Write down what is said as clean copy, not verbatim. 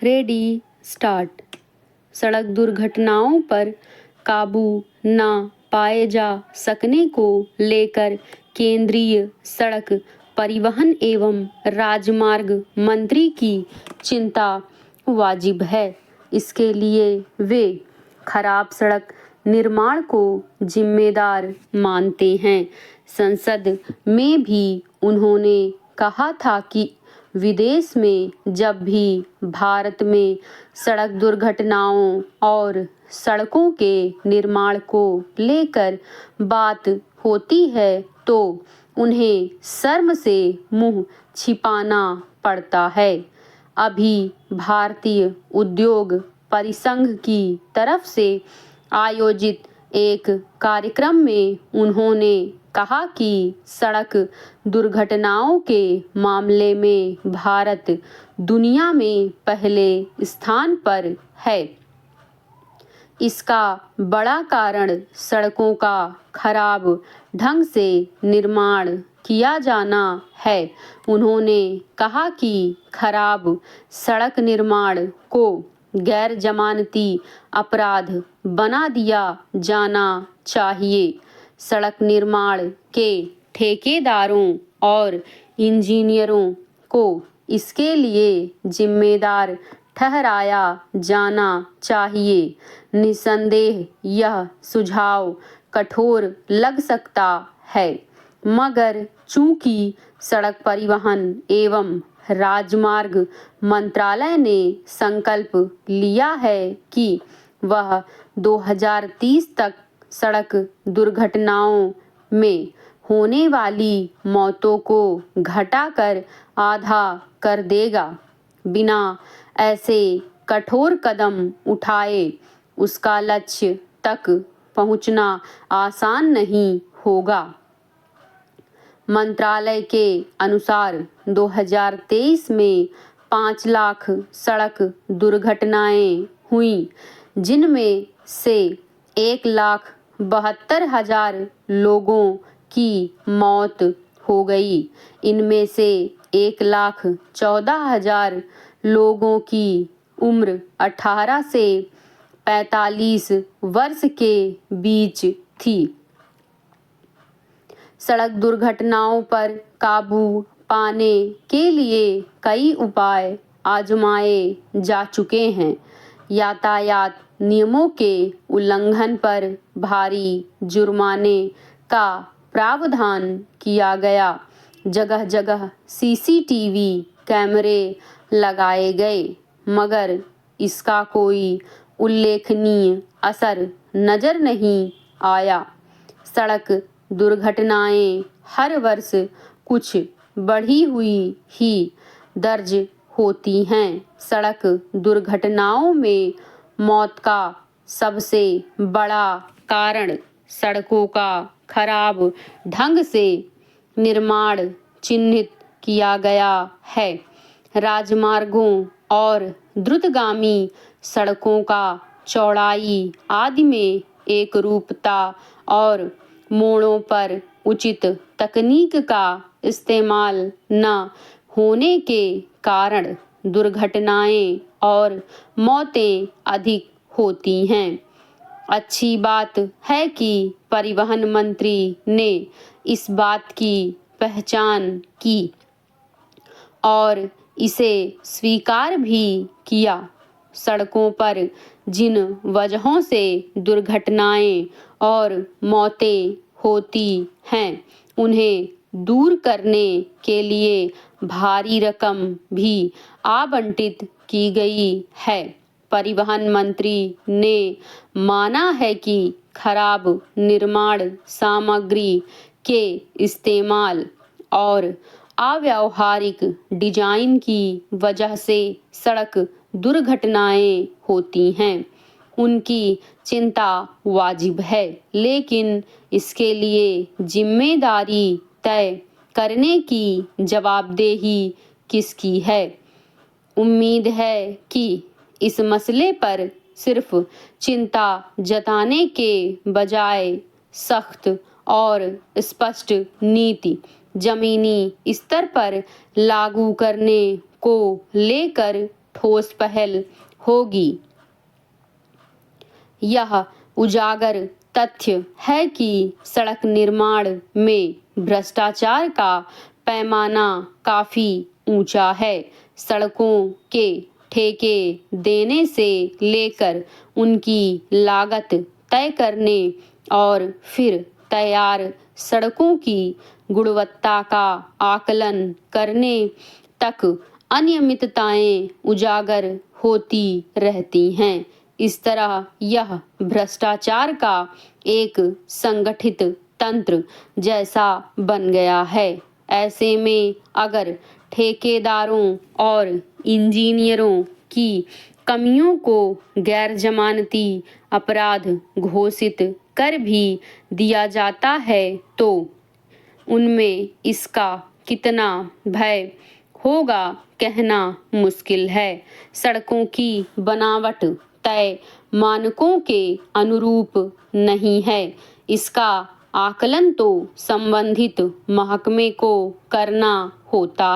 Ready start. सड़क दुर्घटनाओं पर काबू न पाए जा सकने को लेकर केंद्रीय सड़क परिवहन एवं राजमार्ग मंत्री की चिंता वाजिब है। इसके लिए वे खराब सड़क निर्माण को जिम्मेदार मानते हैं। संसद में भी उन्होंने कहा था कि विदेश में जब भी भारत में सड़क दुर्घटनाओं और सड़कों के निर्माण को लेकर बात होती है तो उन्हें शर्म से मुंह छिपाना पड़ता है। अभी भारतीय उद्योग परिसंघ की तरफ से आयोजित एक कार्यक्रम में उन्होंने कहा कि सड़क दुर्घटनाओं के मामले में भारत दुनिया में पहले स्थान पर है। इसका बड़ा कारण सड़कों का खराब ढंग से निर्माण किया जाना है। उन्होंने कहा कि खराब सड़क निर्माण को गैर जमानती अपराध बना दिया जाना चाहिए। सड़क निर्माण के ठेकेदारों और इंजीनियरों को इसके लिए जिम्मेदार ठहराया जाना चाहिए। निस्संदेह यह सुझाव कठोर लग सकता है, मगर चूंकि सड़क परिवहन एवं राजमार्ग मंत्रालय ने संकल्प लिया है कि वह 2030 तक सड़क दुर्घटनाओं में होने वाली मौतों को घटाकर आधा कर देगा, बिना ऐसे कठोर कदम उठाए उसका लक्ष्य तक पहुंचना आसान नहीं होगा। मंत्रालय के अनुसार 2023 में 5 लाख सड़क दुर्घटनाएं हुई, जिनमें से 1,72,000 लोगों की मौत हो गई। इनमें से 1,14,000 लोगों की उम्र 18 से 45 वर्ष के बीच थी। सड़क दुर्घटनाओं पर काबू पाने के लिए कई उपाय आजमाए जा चुके हैं। यातायात नियमों के उल्लंघन पर भारी जुर्माने का प्रावधान किया गया। जगह जगह सीसीटीवी कैमरे लगाए गए, मगर इसका कोई उल्लेखनीय असर नजर नहीं आया। सड़क दुर्घटनाएं हर वर्ष कुछ बढ़ी हुई ही दर्ज होती हैं। सड़क दुर्घटनाओं में मौत का सबसे बड़ा कारण सड़कों का खराब ढंग से निर्माण चिन्हित किया गया है। राजमार्गों और द्रुतगामी सड़कों का चौड़ाई आदि में एकरूपता और मोड़ों पर उचित तकनीक का इस्तेमाल न होने के कारण दुर्घटनाएं और मौतें अधिक होती हैं। अच्छी बात है कि परिवहन मंत्री ने इस बात की पहचान की और इसे स्वीकार भी किया। सड़कों पर जिन वजहों से दुर्घटनाएं और मौतें होती हैं, उन्हें दूर करने के लिए भारी रकम भी आवंटित की गई है। परिवहन मंत्री ने माना है कि खराब निर्माण सामग्री के इस्तेमाल और अव्यावहारिक डिजाइन की वजह से सड़क दुर्घटनाएं होती हैं। उनकी चिंता वाजिब है, लेकिन इसके लिए जिम्मेदारी तय करने की जवाबदेही किसकी है? उम्मीद है कि इस मसले पर सिर्फ चिंता जताने के बजाय सख्त और स्पष्ट नीति जमीनी स्तर पर लागू करने को लेकर ठोस पहल होगी। यह उजागर तथ्य है कि सड़क निर्माण में भ्रष्टाचार का पैमाना काफी ऊंचा है। सड़कों के ठेके देने से लेकर उनकी लागत तय करने और फिर तैयार सड़कों की गुणवत्ता का आकलन करने तक अनियमितताएं उजागर होती रहती हैं। इस तरह यह भ्रष्टाचार का एक संगठित तंत्र जैसा बन गया है। ऐसे में अगर ठेकेदारों और इंजीनियरों की कमियों को गैर जमानती अपराध घोषित कर भी दिया जाता है तो उनमें इसका कितना भय होगा कहना मुश्किल है। सड़कों की बनावट तय मानकों के अनुरूप नहीं है, इसका आकलन तो संबंधित महकमे को करना होता है।